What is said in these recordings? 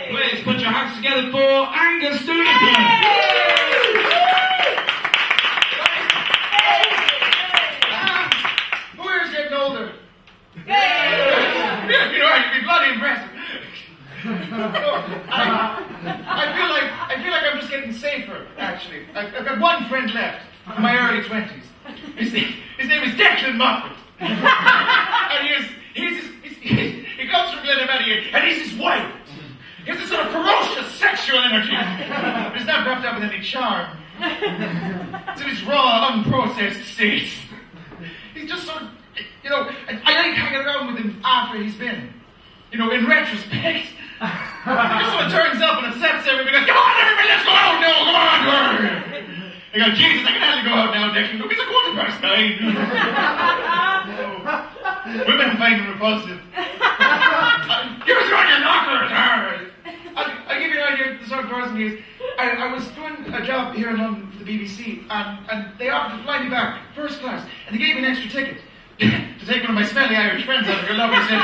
Please put your hands together for Angus Dunican. Where's getting older? If you know, you'd be bloody impressive. I feel like I'm just getting safer, actually. I've got one friend left in my early 20s. His name is Declan Moffit. And he comes from Glenamady, and he's just wild. He has this sort of ferocious sexual energy. But it's not wrapped up in any charm. It's in his raw, unprocessed state. He's just sort of, you know, I like hanging around with him after he's been. You know, in retrospect. Just when it turns up and upsets everybody, goes, come on everybody, let's go out now, come on. I go, Jesus, I can hardly go out now, Declan. Look, he's a quarter past 9. Women find him repulsive. Give us on your knockers. I'll give you an idea of the sort of person he is. I was doing a job here in London for the BBC, and they offered to fly me back, first class, and they gave me an extra ticket to take one of my smelly Irish friends out of your lovely city.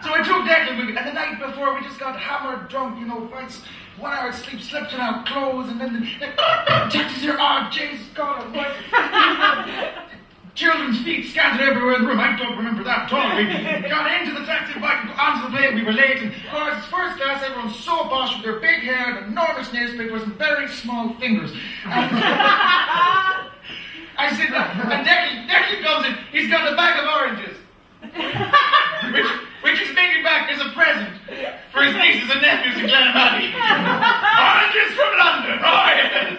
So I took Declan with me, and the night before we just got hammered drunk, you know, fights, 1 hour sleep, slept in our clothes, and then taxis here, oh, Jesus, God almighty. Children's feet scattered everywhere in the room. I don't remember that at all. We got into the taxi, back onto the plane, we were late, and of course, it's first class, everyone's so posh with their big hair, and enormous newspapers, and very small fingers. I said, and Declan comes in, he's got a bag of oranges. Which is making back as a present for his nieces and nephews in Glenamady. Oranges from London, oh yes!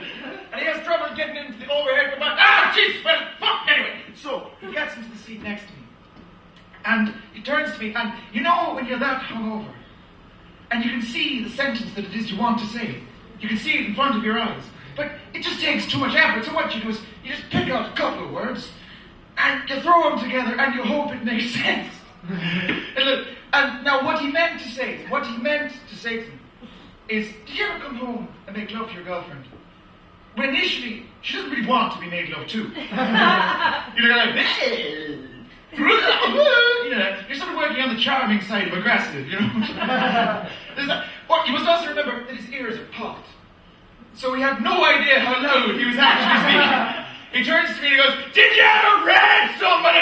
And he has trouble getting into the overhead compartment. Ah, jeez, well, fuck, anyway. So, he gets into the seat next to me. And he turns to me, and you know when you're that hungover, and you can see the sentence that it is you want to say. You can see it in front of your eyes. But it just takes too much effort, so what you do is, you just pick out a couple of words, and you throw them together, and you hope it makes sense. And now what he meant to say to me is, did you ever come home and make love to your girlfriend? When initially, she doesn't really want to be made love to. You're like, you're sort of working on the charming side of aggressive, you know. You must also remember that his ears are popped. So he had no idea how loud he was actually speaking. He turns to me and he goes, did you ever raid somebody?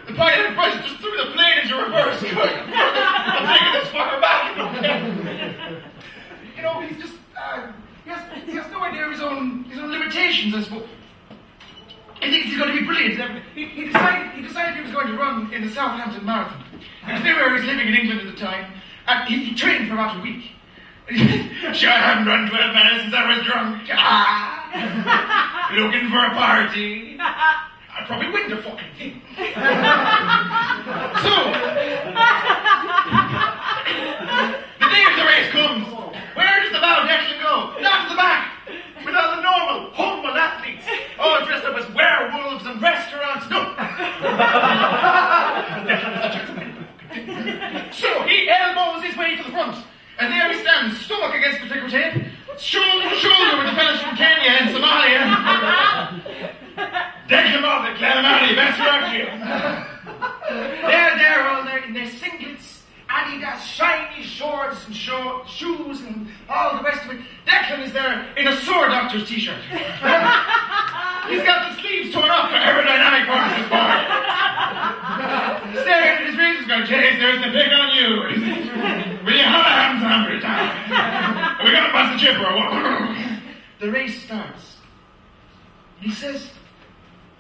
The pilot just threw the plane into reverse. I'm taking this fucker back. You know, he's just, he has no idea of his own limitations, I suppose. He thinks he's going to be brilliant. He decided he was going to run in the Southampton Marathon. He was there where he was living in England at the time, and he trained for about a week. Sure, I haven't run 12 minutes since I was drunk. Looking for a party. I'll probably win the fucking thing. So, the day of the race comes. Where does the bow Declan go? Not to the back. With all the normal, humble athletes, all dressed up as werewolves and restaurants. No. So he elbows his way to the front. And there he stands, stomach against the ticker tape, shoulder to shoulder with the fellas from Kenya and Somalia. Declan Moffit, Glenamady, best rock you. They're all there in their singlets, Adidas, shiny shorts and shoes and all the rest of it. Declan is there in a sore doctor's t-shirt. He's got the sleeves torn off for aerodynamic purposes, boy. Staring at his razors going, Chase, there's the pick on you. Will you have a ham sandwich? Are we gonna bust the chip or what? The race starts. He says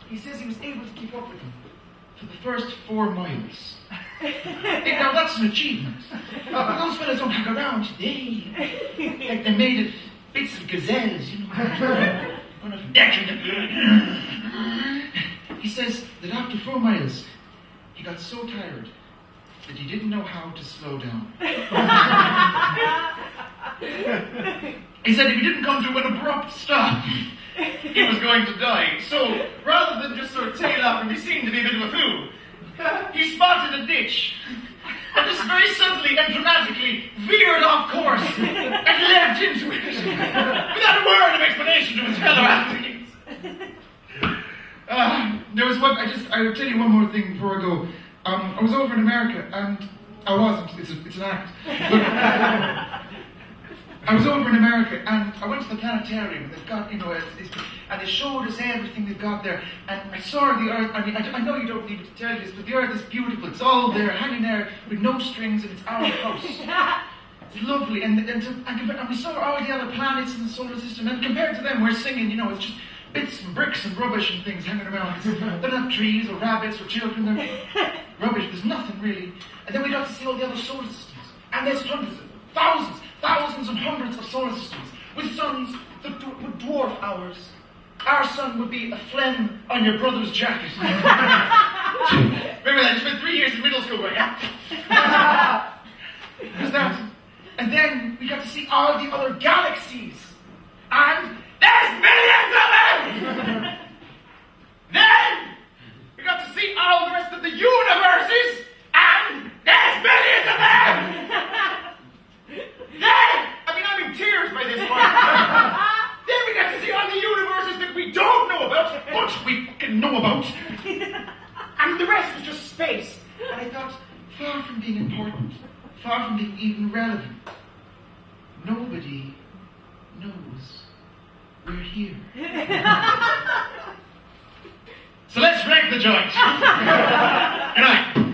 he was able to keep up with him for the first 4 miles. Now that's an achievement. Those fellas don't hang around today. Like they're made of bits of gazelles, you know. One of Declan. He says that after 4 miles, he got so tired that he didn't know how to slow down. He said if he didn't come to an abrupt stop, he was going to die. So, rather than just sort of tail off and be seen to be a bit of a fool, he spotted a ditch, and just very suddenly and dramatically veered off course and leapt into it, without a word of explanation to his fellow athletes. There was one, I will tell you one more thing before I go. I was over in America, and I wasn't. It's an act. But I was over in America, and I went to the planetarium, and they've got, and they showed us everything they've got there, and I saw the Earth. I mean, I know you don't need me to tell you this, but the Earth is beautiful. It's all there, hanging there, with no strings, and it's our house. It's lovely, and we saw all the other planets in the solar system, and compared to them, we're singing, it's just bits and bricks and rubbish and things hanging around. They don't have trees or rabbits or children. They're rubbish. There's nothing really. And then we got to see all the other solar systems. And there's hundreds of thousands and hundreds of solar systems with suns that would dwarf ours. Our sun would be a phlegm on your brother's jacket. Remember that? You spent 3 years in middle school, right? There's that. And then we got to see all the other galaxies. And there's millions of them! Then we got to see all the rest of the universes, and there's millions of them! Then, I'm in tears by this point. Then we got to see all the universes that we don't know about, but we fucking know about. And the rest was just space. And I thought, far from being important, far from being even relevant, nobody knows we're here. So let's rank the joint. Good night.